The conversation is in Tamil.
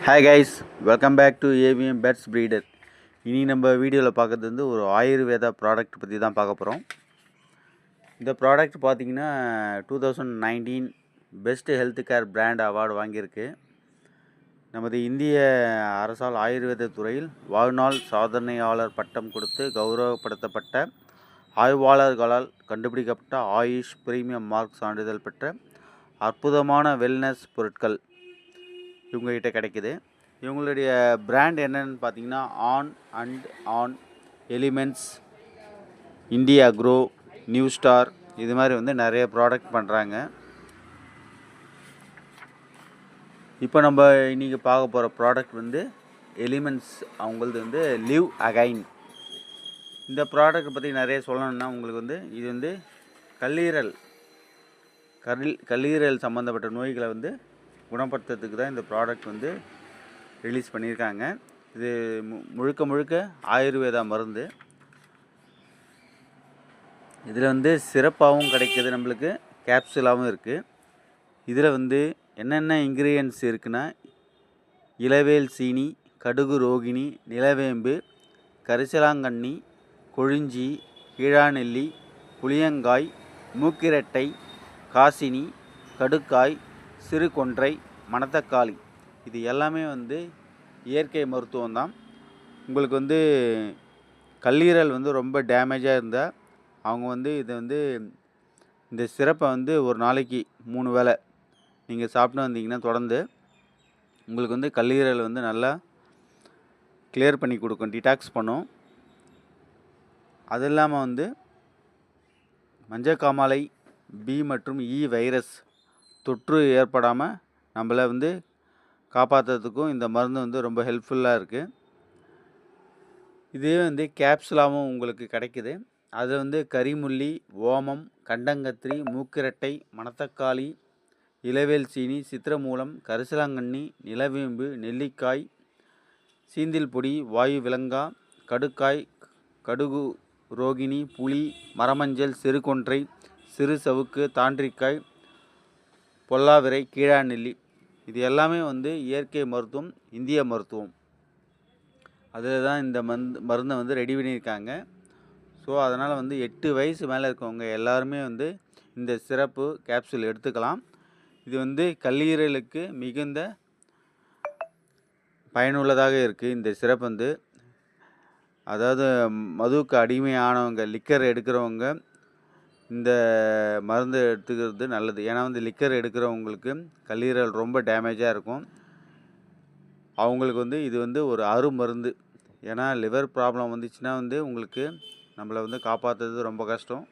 Hi guys, welcome back to AVM pets breeder. இனி நம்ம வீடியோவில் பார்க்குறது வந்து ஒரு ஆயுர்வேதா ப்ராடக்ட் பற்றி தான் பார்க்க போகிறோம். இந்த ப்ராடக்ட் பார்த்திங்கன்னா 2019 best health care brand award வாங்கியிருக்கு. நமது இந்திய அரசால் ஆயுர்வேத துறையில் வாழ்நாள் சாதனையாளர் பட்டம் கொடுத்து கௌரவப்படுத்தப்பட்ட ஆய்வாளர்களால் கண்டுபிடிக்கப்பட்ட ஆயுஷ் பிரீமியம் மார்க் சான்றிதழ் பெற்ற அற்புதமான வெல்னஸ் பொருட்கள் இவங்ககிட்ட கிடைக்குது. இவங்களுடைய பிராண்ட் என்னன்னு பார்த்தீங்கன்னா on elements, India grow, new star, இது மாதிரி வந்து நிறைய ப்ராடக்ட் பண்ணுறாங்க. இப்போ நம்ம இன்றைக்கி பார்க்க போகிற ப்ராடக்ட் வந்து எலிமெண்ட்ஸ். அவங்களது வந்து லிவ் அகைன். இந்த ப்ராடக்ட் பற்றி நிறைய சொல்லணும்னா உங்களுக்கு வந்து இது வந்து கல்லீரல் சம்மந்தப்பட்ட நோய்களை வந்து குணப்படுத்துறதுக்கு தான் இந்த ப்ராடக்ட் வந்து ரிலீஸ் பண்ணியிருக்காங்க. இது முழுக்க ஆயுர்வேதா மருந்து. இதில் வந்து சிறப்பாகவும் கிடைக்கிது, நம்மளுக்கு கேப்சூலாகவும் இருக்குது. இதில் வந்து என்னென்ன இன்க்ரீடியன்ட்ஸ் இருக்குன்னா, இளவேல் சீனி, கடுகு ரோகிணி, நிலவேம்பு, கரிசலாங்கண்ணி, கொழிஞ்சி, கீழாநெல்லி, புளியங்காய், மூக்கிரட்டை, காசினி, கடுக்காய், சிறு கொன்றை, மணத்தக்காளி, இது எல்லாமே வந்து இயற்கை மருத்துவம் தான். உங்களுக்கு வந்து கல்லீரல் வந்து ரொம்ப டேமேஜாக இருந்தால் அவங்க வந்து இதை வந்து இந்த சிரப்பை வந்து ஒரு நாளைக்கு 3 வேளை நீங்கள் சாப்பிட்டு வந்தீங்கன்னா தொடர்ந்து உங்களுக்கு வந்து கல்லீரல் வந்து நல்லா கிளியர் பண்ணி கொடுக்கும், டிடாக்ஸ் பண்ணும். அது இல்லாமல் வந்து மஞ்சக்காமாலை, பி மற்றும் இ வைரஸ் தொற்று ஏற்படாமல் நம்மளை வந்து காப்பாற்றுறதுக்கும் இந்த மருந்து வந்து ரொம்ப ஹெல்ப்ஃபுல்லாக இருக்குது. இதே வந்து கேப்சூலாகவும் உங்களுக்கு கிடைக்குது. அது வந்து கரிமுல்லி, ஓமம், கண்டங்கத்திரி, மூக்கிரட்டை, மணத்தக்காளி, இளவேல் சீனி, சித்திரமூலம், கரிசலாங்கண்ணி, நிலவேம்பு, நெல்லிக்காய், சீந்தில் பொடி, வாயு விலங்கா, கடுக்காய், கடுகு ரோகிணி, புளி, மரமஞ்சள், சிறு கொன்றை, சிறு சவுக்கு, தாண்டிக்காய், பொல்லாவிரை, கீழாநெல்லி, இது எல்லாமே வந்து இயற்கை மருத்துவம், இந்திய மருத்துவம். அதில் தான் இந்த மருந்தை வந்து ரெடி பண்ணியிருக்காங்க. ஸோ அதனால் வந்து 8 வயசு மேலே இருக்கவங்க எல்லாருமே வந்து இந்த சிரப்பு கேப்சூல் எடுத்துக்கலாம். இது வந்து கல்லீரலுக்கு மிகுந்த பயனுள்ளதாக இருக்குது. இந்த சிரப் வந்து அதாவது மதுவுக்கு அடிமையானவங்க, லிக்கர் எடுக்கிறவங்க இந்த மருந்து எடுத்துக்கிறது நல்லது. ஏன்னா வந்து லிக்கர் எடுக்கிறவங்களுக்கு கல்லீரல் ரொம்ப டேமேஜாக இருக்கும். அவங்களுக்கு வந்து இது வந்து ஒரு அருமருந்து. ஏன்னா லிவர் ப்ராப்ளம் வந்துச்சுன்னா வந்து உங்களுக்கு நம்மளை வந்து காப்பாற்றுறது ரொம்ப கஷ்டம்.